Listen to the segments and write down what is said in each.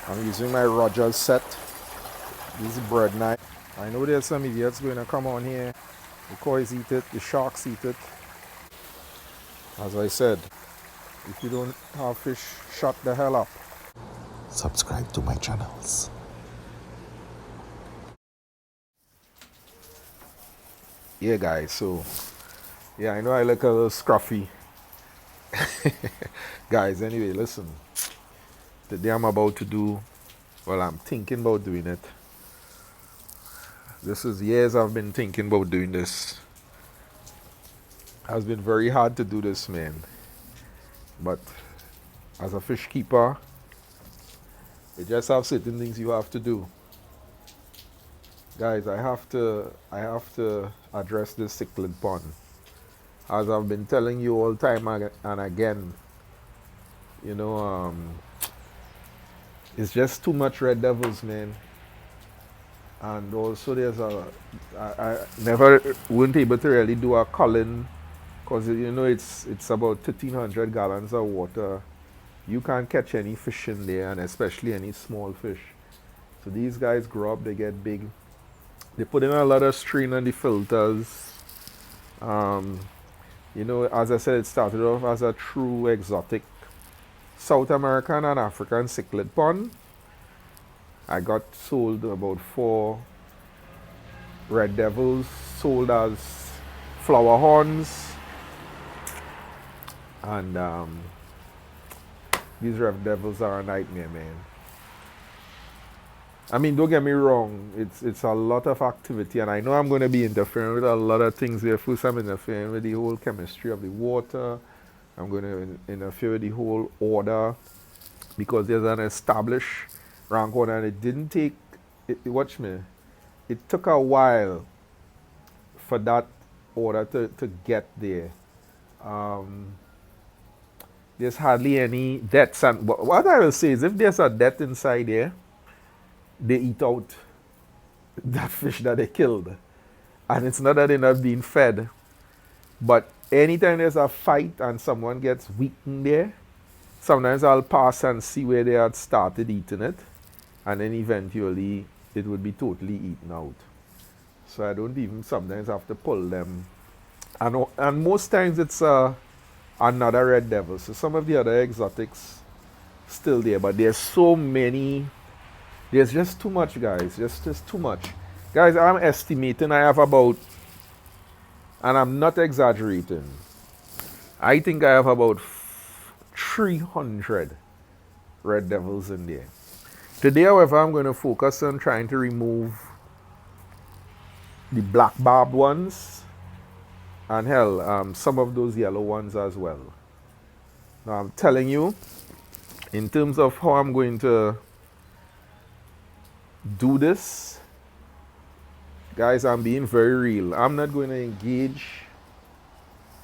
I'm using my Rogers set. This is bread knife. I know there's some idiots going to come on here. The koi's eat it, the sharks eat it. As I said, if you don't have fish, shut the hell up. Subscribe to my channels. Yeah, guys, so yeah, I know I look a little scruffy. Guys, anyway, listen. Today I'm about to do, well, I'm thinking about doing it. This is years I've been thinking about doing this. It has been very hard to do this, man. But as a fish keeper, you just have certain things you have to do. Guys, I have to address this cichlid pond. As I've been telling you all time and again, you know, it's just too much red devils, man. And also I never weren't able to really do a culling because you know it's about 1,300 gallons of water. You can't catch any fish in there, and especially any small fish. So these guys grow up, they get big. They put in a lot of strain on the filters. Um, you know, as I said, it started off as a true exotic South American and African cichlid pond. I got sold about 4 red devils, sold as flower horns, and these red devils are a nightmare, man. I mean, don't get me wrong, it's a lot of activity, and I know I'm going to be interfering with a lot of things here. First, I'm interfering with the whole chemistry of the water. I'm going to interfere with the whole order because there's an established rank order, and it didn't take, watch me, it took a while for that order to get there. Um, there's hardly any deaths, and what I will say is if there's a death inside there, they eat out that fish that they killed. And it's not that they're not being fed, but anytime there's a fight and someone gets weakened there, sometimes I'll pass and see where they had started eating it, and then eventually it would be totally eaten out. So I don't even sometimes have to pull them. And most times it's another red devil. So some of the other exotics still there, but there's so many. There's just too much, guys. Just too much. Guys, I'm estimating I have about, and I'm not exaggerating, I think I have about 300 red devils in there. Today, however, I'm going to focus on trying to remove the black barbed ones and hell, some of those yellow ones as well. Now, I'm telling you, in terms of how I'm going to do this, guys, I'm being very real. I'm not going to engage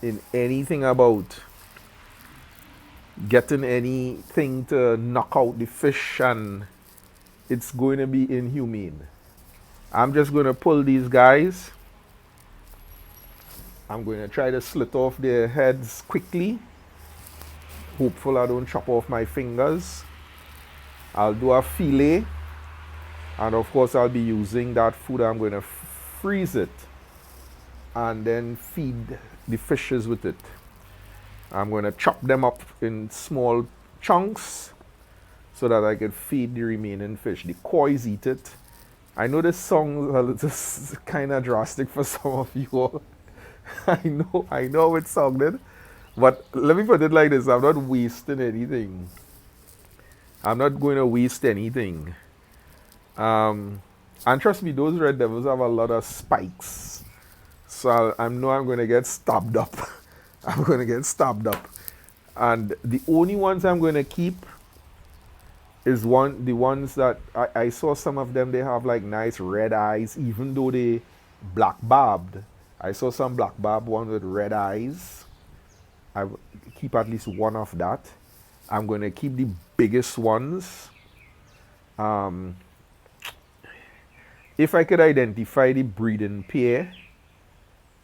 in anything about getting anything to knock out the fish, and it's going to be inhumane. I'm just going to pull these guys. I'm going to try to slit off their heads quickly. Hopeful I don't chop off my fingers. I'll do a fillet. And of course, I'll be using that food. I'm going to freeze it and then feed the fishes with it. I'm going to chop them up in small chunks so that I can feed the remaining fish. The koi's eat it. I know this song is kind of drastic for some of you all. I know it sounded, but let me put it like this: I'm not wasting anything. I'm not going to waste anything. And trust me, those red devils have a lot of spikes. So I know I'm going to get stabbed up. I'm going to get stabbed up. And the only ones I'm going to keep is the ones that I saw some of them, they have like nice red eyes, even though they black barbed. I saw some black barb ones with red eyes. I keep at least one of that. I'm going to keep the biggest ones. If I could identify the breeding pair,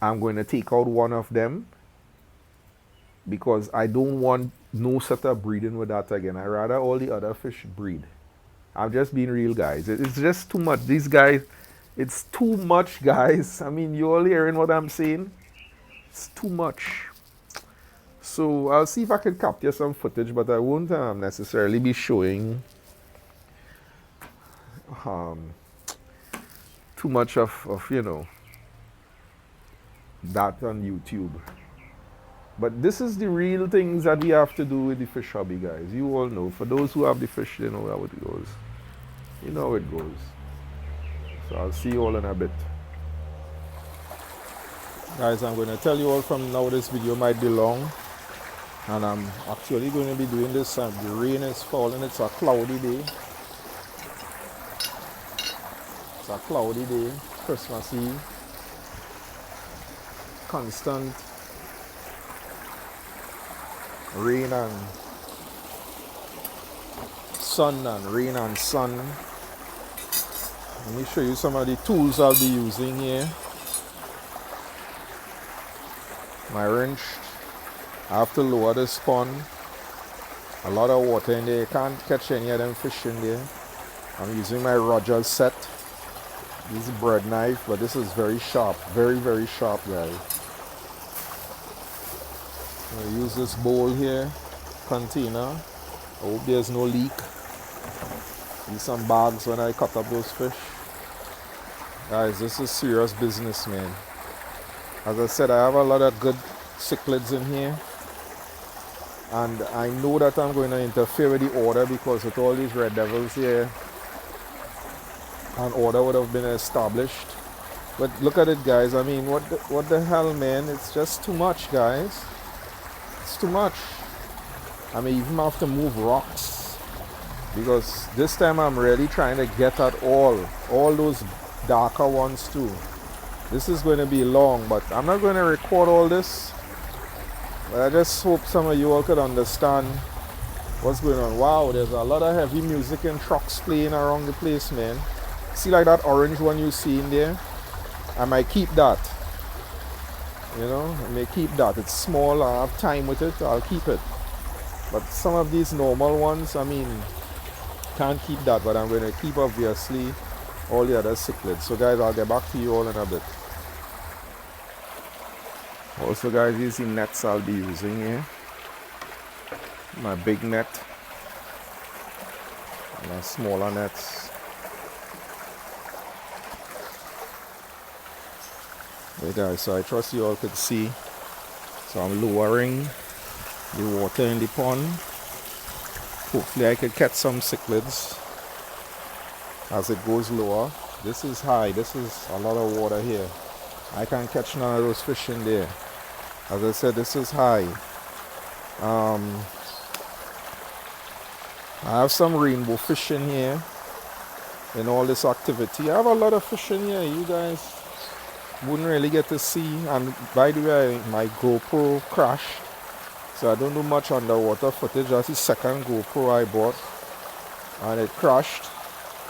I'm going to take out one of them because I don't want no sort of breeding with that again. I rather all the other fish breed. I'm just being real, guys. It's just too much. These guys, it's too much, guys. I mean, you all hearing what I'm saying? It's too much. So I'll see if I can capture some footage, but I won't necessarily be showing um, too much of, you know, that on YouTube. But this is the real things that we have to do with the fish hobby, guys. You all know. For those who have the fish, they know how it goes. You know how it goes. So I'll see you all in a bit. Guys, I'm going to tell you all from now, this video might be long. And I'm actually going to be doing this. The rain is falling. It's a cloudy day. It's a cloudy day. Christmas Eve. Constant rain and sun and rain and sun. Let me show you some of the tools I'll be using here. My wrench. I have to lower this pond. A lot of water in there. You can't catch any of them fish in there. I'm using my Rogers set. This is a bread knife, but this is very sharp. Very, very sharp, guys. I'm going to use this bowl here, container. I hope there's no leak. Use some bags when I cut up those fish. Guys, this is serious business, man. As I said, I have a lot of good cichlids in here. And I know that I'm going to interfere with the order because with all these red devils here, an order would have been established. But look at it, guys. I mean, what the hell, man? It's just too much, guys. It's too much. I may even have to move rocks because this time I'm really trying to get at all those darker ones too. This is going to be long, but I'm not going to record all this. But I just hope some of you all could understand what's going on. Wow, there's a lot of heavy music and trucks playing around the place, man. See like that orange one you see in there? I might keep that. You know, I may keep that. It's small, I have time with it, I'll keep it. But some of these normal ones, I mean, can't keep that, but I'm going to keep obviously all the other cichlids. So guys, I'll get back to you all in a bit. Also guys, these are the nets I'll be using here. My big net. And my smaller nets. Okay guys, so I trust you all could see. So I'm lowering the water in the pond. Hopefully I could catch some cichlids as it goes lower. This is high, this is a lot of water here. I can't catch none of those fish in there. As I said, this is high. I have some rainbow fish in here in all this activity. I have a lot of fish in here. You guys wouldn't really get to see. And by the way, my GoPro crashed, so I don't do much underwater footage. That's the second GoPro I bought, and it crashed.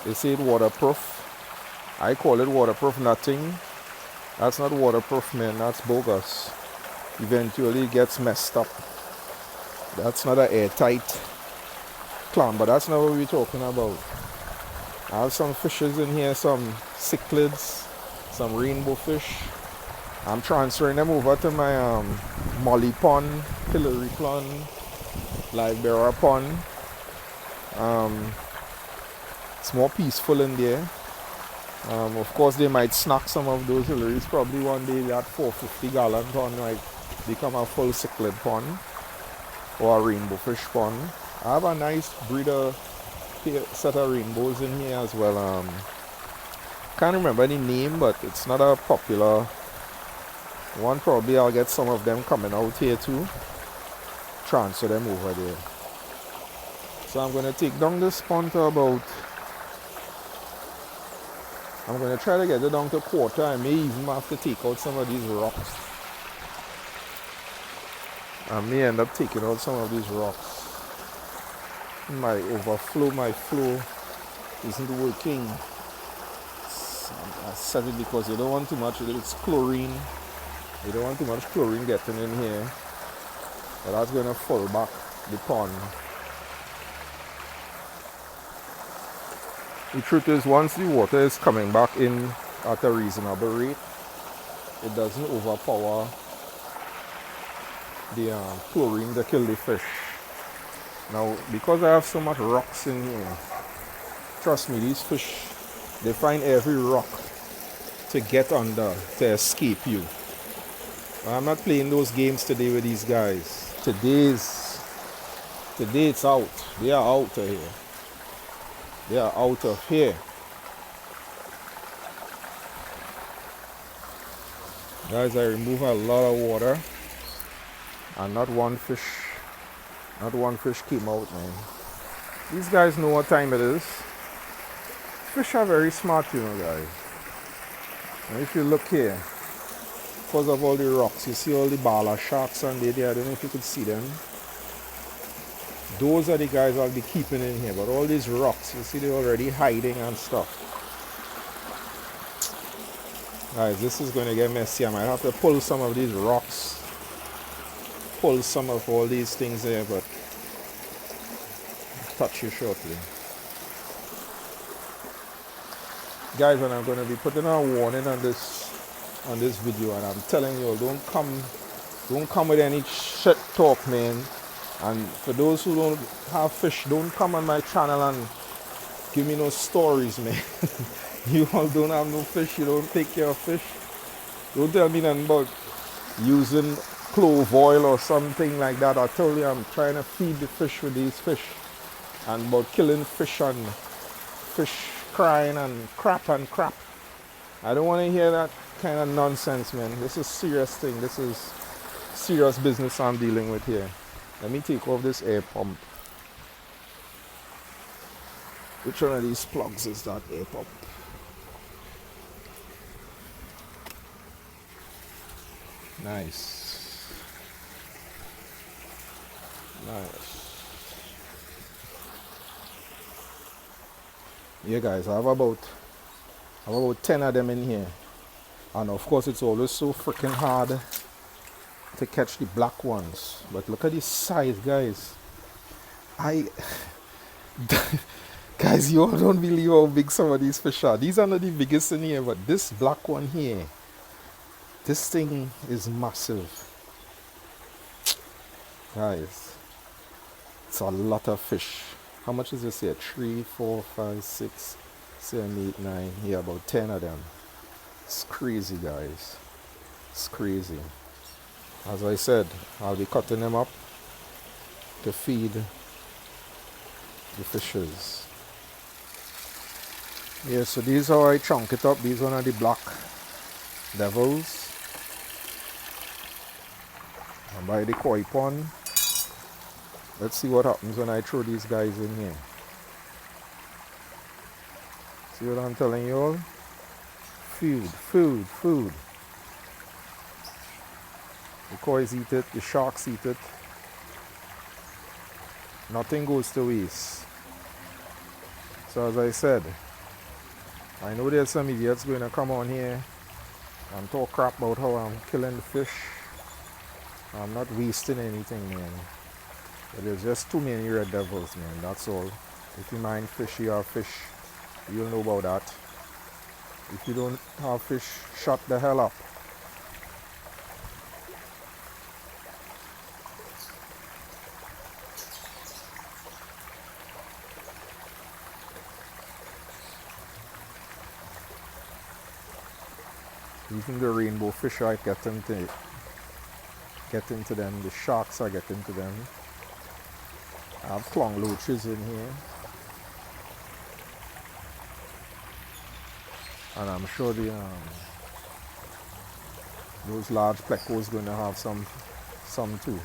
They say it's waterproof. I call it waterproof nothing. That's not waterproof, man. That's bogus. Eventually it gets messed up. That's not an airtight clamp, but that's not what we're talking about. I have some fishes in here, some cichlids, some rainbow fish. I'm transferring them over to my molly pond, pillory pond, live bearer pond. It's more peaceful in there. Of course they might snack some of those hillries. Probably one day that 450-gallon pond might become a full cichlid pond or a rainbow fish pond. I have a nice breeder set of rainbows in here as well. Can't remember the name, but it's not a popular one. Probably I'll get some of them coming out here too. Transfer them over there. So I'm going to take down this pond to about, I'm going to try to get it down to quarter. I may even have to take out some of these rocks. I may end up taking out some of these rocks. My overflow, my flow isn't working. I said it because you don't want too much. It's chlorine. You don't want too much chlorine getting in here. But that's going to full back the pond. The truth is, once the water is coming back in at a reasonable rate, it doesn't overpower the chlorine to kill the fish. Now, because I have so much rocks in here, trust me, these fish, they find every rock to get under, to escape you. I'm not playing those games today with these guys. Today it's out. They are out of here. They are out of here. Guys, I remove a lot of water and not one fish came out, man. These guys know what time it is. Fish are very smart, you know, guys. And if you look here, because of all the rocks, you see all the bala sharks on there. I don't know if you could see them. Those are the guys I'll be keeping in here. But all these rocks, you see they're already hiding and stuff. Guys, this is going to get messy. I might have to pull some of these rocks. Pull some of all these things there, but I'll touch you shortly. Guys, and I'm going to be putting a warning on this video, and I'm telling you, don't come with any shit talk, man. And for those who don't have fish, don't come on my channel and give me no stories, man. You all don't have no fish, you don't take care of fish. Don't tell me nothing about using clove oil or something like that. I told you I'm trying to feed the fish with these fish, and about killing fish and fish crying and crap. I don't want to hear that kind of nonsense, man. This is serious thing. This is serious business I'm dealing with here. Let me take off this air pump. Which one of these plugs is that air pump? Nice. Yeah, guys, I have about 10 of them in here. And of course it's always so freaking hard to catch the black ones. But look at this size, guys. Guys, you all don't believe how big some of these fish are. These are not the biggest in here, but this black one here, this thing is massive. Guys, it's a lot of fish. How much is this here? 3, 4, 5, 6, 7, 8, 9. Yeah, about 10 of them. It's crazy, guys. It's crazy. As I said, I'll be cutting them up to feed the fishes. Yeah, so these are how I chunk it up. These one are the black devils. And by the koi pond. Let's see what happens when I throw these guys in here. See what I'm telling you all? Food. The koi's eat it, the sharks eat it. Nothing goes to waste. So as I said, I know there's some idiots going to come on here and talk crap about how I'm killing the fish. I'm not wasting anything, man. There's just too many red devils, man, that's all. If you mind fish, you have fish. You'll know about that. If you don't have fish, shut the hell up. Even the rainbow fish are getting to them. The sharks are getting to them. I have clown loaches in here. And I'm sure those large plecos going to have some too.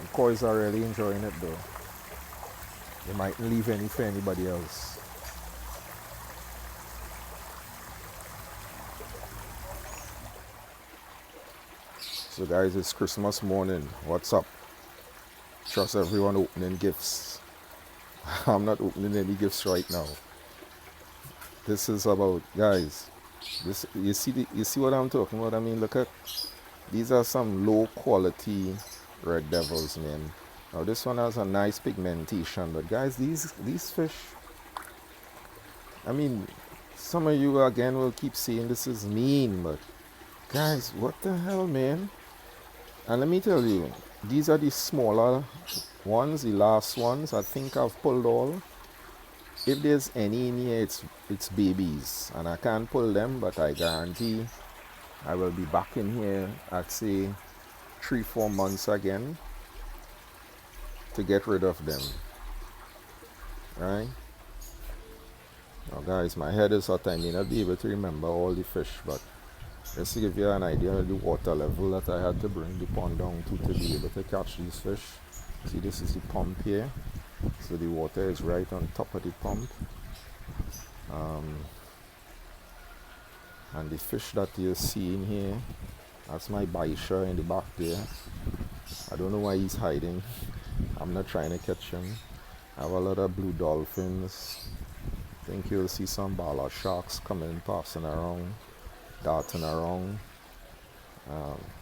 The koi's are really enjoying it though. They mightn't leave any for anybody else. So guys, it's Christmas morning. What's up? Trust everyone opening gifts. I'm not opening any gifts right now. This is about, guys, this you see what I'm talking about? I mean, look at, these are some low quality red devils, man. Now this one has a nice pigmentation, but guys, these fish, I mean, some of you again will keep saying this is mean, but guys, what the hell, man? And let me tell you, these are the smaller ones, the last ones. I think I've pulled all. If there's any in here, it's babies, and I can't pull them, but I guarantee I will be back in here at say 3-4 months again to get rid of them. Right? Now, guys, my head is hot. I may not be able to remember all the fish, but just to give you an idea of the water level that I had to bring the pond down to be able to catch these fish. See, this is the pump here. So the water is right on top of the pump. And the fish that you're seeing here, that's my baisha in the back there. I don't know why he's hiding. I'm not trying to catch him. I have a lot of blue dolphins. I think you'll see some bala sharks coming, passing around, darting around.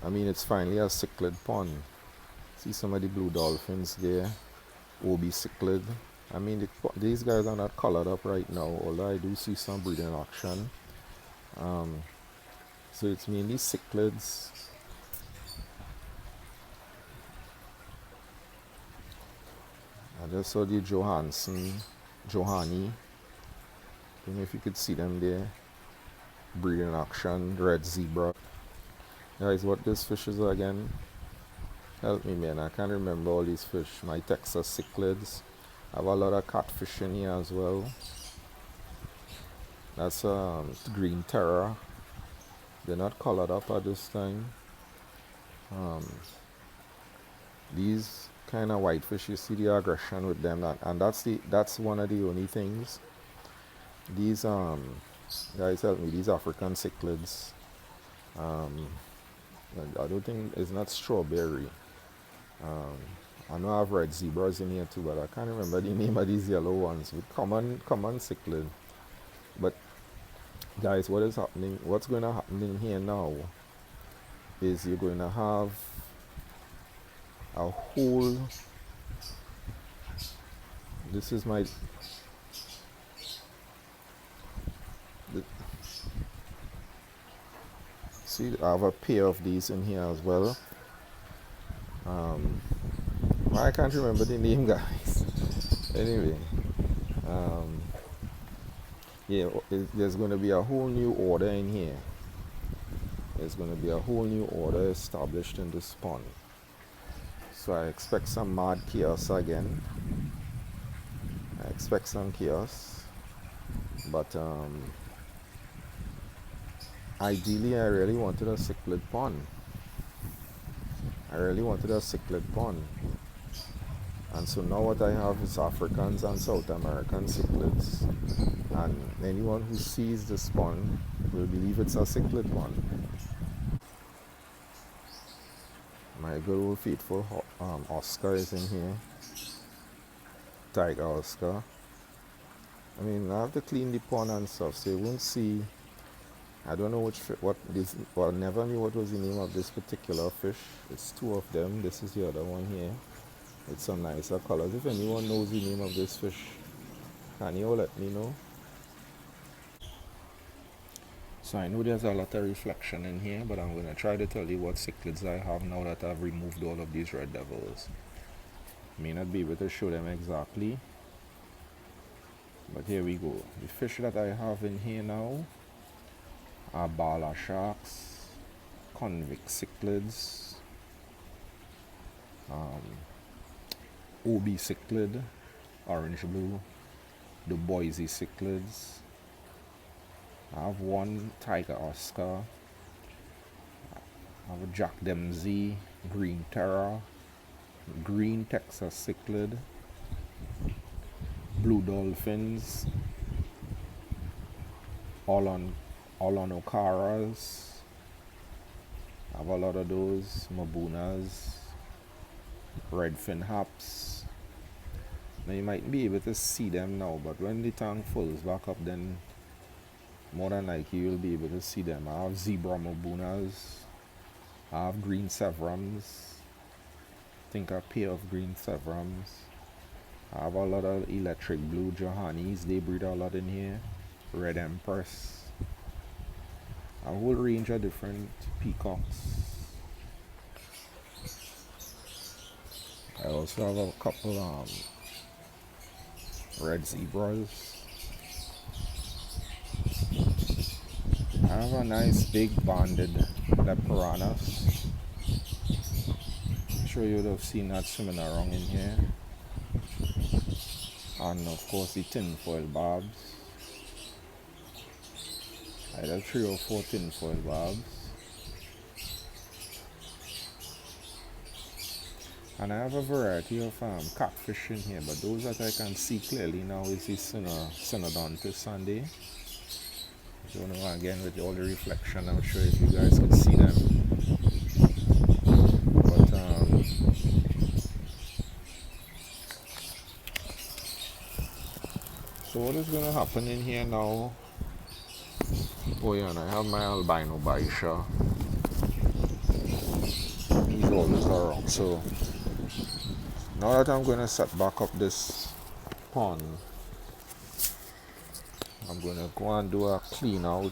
I mean, it's finally a cichlid pond. See some of the blue dolphins there. Obi cichlid. I mean, these guys are not colored up right now, although I do see some breeding action. So it's mainly cichlids. I just saw the Johanni. Don't know if you could see them there. Breeding action, red zebra. Guys, what this fish is again? Help me, man. I can't remember all these fish. My Texas cichlids. I have a lot of catfish in here as well. That's green terror. They're not colored up at this time. These kind of whitefish, you see the aggression with them, and that's one of the only things. These guys, help me. These African cichlids. I don't think it's not strawberry. I know I have red zebras in here too, but I can't remember the name of these yellow ones with common cichlid. But guys, what is happening? What's going to happen in here now is you're going to have a whole. This is my. See, I have a pair of these in here as well. I can't remember the name, guys. Anyway, yeah, there's going to be a whole new order in here. There's going to be a whole new order established in this pond. So I expect some mad chaos again. I expect some chaos. But ideally, I really wanted a cichlid pond. And so now what I have is Africans and South American cichlids. And anyone who sees this pond will believe it's a cichlid pond. My good old faithful Oscar is in here. Tiger Oscar. I mean, I have to clean the pond and stuff, so you won't see. I don't know I never knew what was the name of this particular fish. It's two of them. This is the other one here. It's some nicer colors. If anyone knows the name of this fish, can you all let me know? So I know there's a lot of reflection in here, but I'm going to try to tell you what cichlids I have now that I've removed all of these red devils. May not be able to show them exactly, but here we go. The fish that I have in here now are bala sharks, convict cichlids, Obi cichlid, orange blue, the Boise cichlids. I have one Tiger Oscar. I have a Jack Dempsey, green terror, green Texas cichlid, blue dolphins, all on Okaras. I have a lot of those, Mabunas, redfin haps. Now you might be able to see them now, but when the tank fills back up, then more than likely you'll be able to see them. I have zebra Mabunas. I have green sevrams. I think a pair of green sevrams. I have a lot of electric blue Johannis. They breed a lot in here. red empress, a whole range of different peacocks. I also have a couple red zebras. I have a nice big banded leporanas. I'm sure you would have seen that swimming around in here. And of course the tinfoil barbs. I have 3 or 4 tinfoil barbs. And I have a variety of catfish in here, but those that I can see clearly now is the Synodontis Sunday. I don't know, again with all the reflection, I'm sure if you guys could see them. But so what is going to happen in here now? Oh yeah, and I have my albino baisha. He's always around. So now that I'm going to set back up this pond, I'm going to go and do a clean out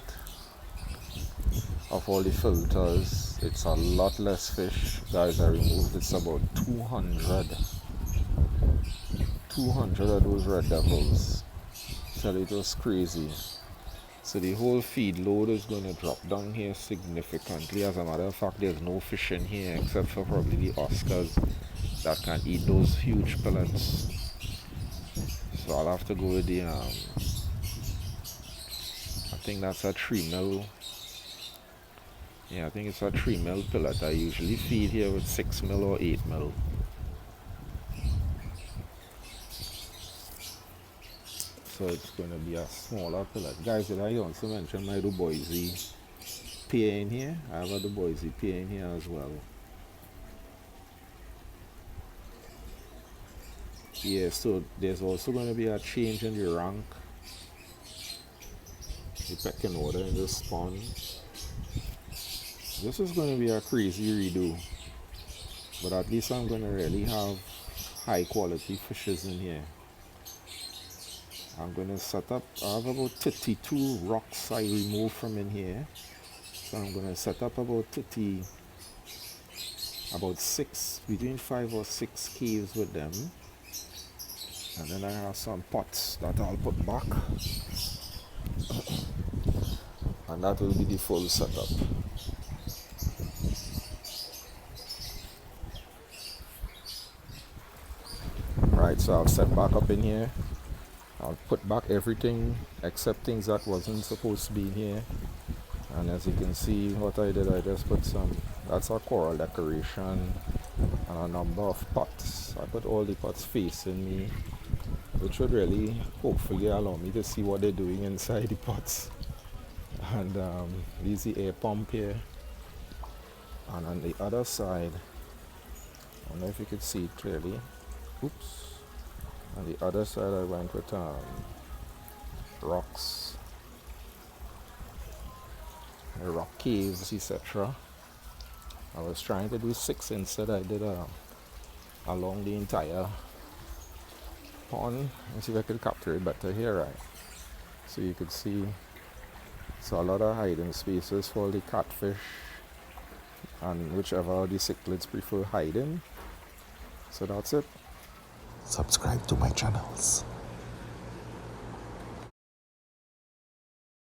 of all the filters. It's a lot less fish. Guys, I removed it's about 200 of those red devils. So it was crazy. So the whole feed load is going to drop down here significantly. As a matter of fact, there's no fish in here except for probably the Oscars that can eat those huge pellets. So I'll have to go with the I think that's a 3 mil. Yeah, I think it's a 3 mil pellet. I usually feed here with 6 mil or 8 mil. So it's going to be a smaller pellet. Guys, did I also mention my Dubois pear in here? I have a Dubois pear in here as well. Yeah, so there's also going to be a change in the rank, the pecking order in this pond. This is going to be a crazy redo, but at least I'm going to really have high quality fishes in here. I'm going to set up, I have about 32 rocks I removed from in here. So I'm going to set up about 6, between 5 or 6 caves with them. And then I have some pots that I'll put back. And that will be the full setup. Right, so I'll set back up in here. I'll put back everything except things that wasn't supposed to be in here. And as you can see, what I did, I just put that's a coral decoration and a number of pots. I put all the pots facing me, which would really hopefully allow me to see what they're doing inside the pots. And this is the air pump here. And on the other side, I don't know if you could see it clearly. Oops. On the other side I went with rocks, rock caves, etc. I was trying to do 6, instead I did along the entire pond. Let's see if I could capture it better here, right? So you could see it's a lot of hiding spaces for the catfish and whichever the cichlids prefer hiding. So that's it. Subscribe to my channels.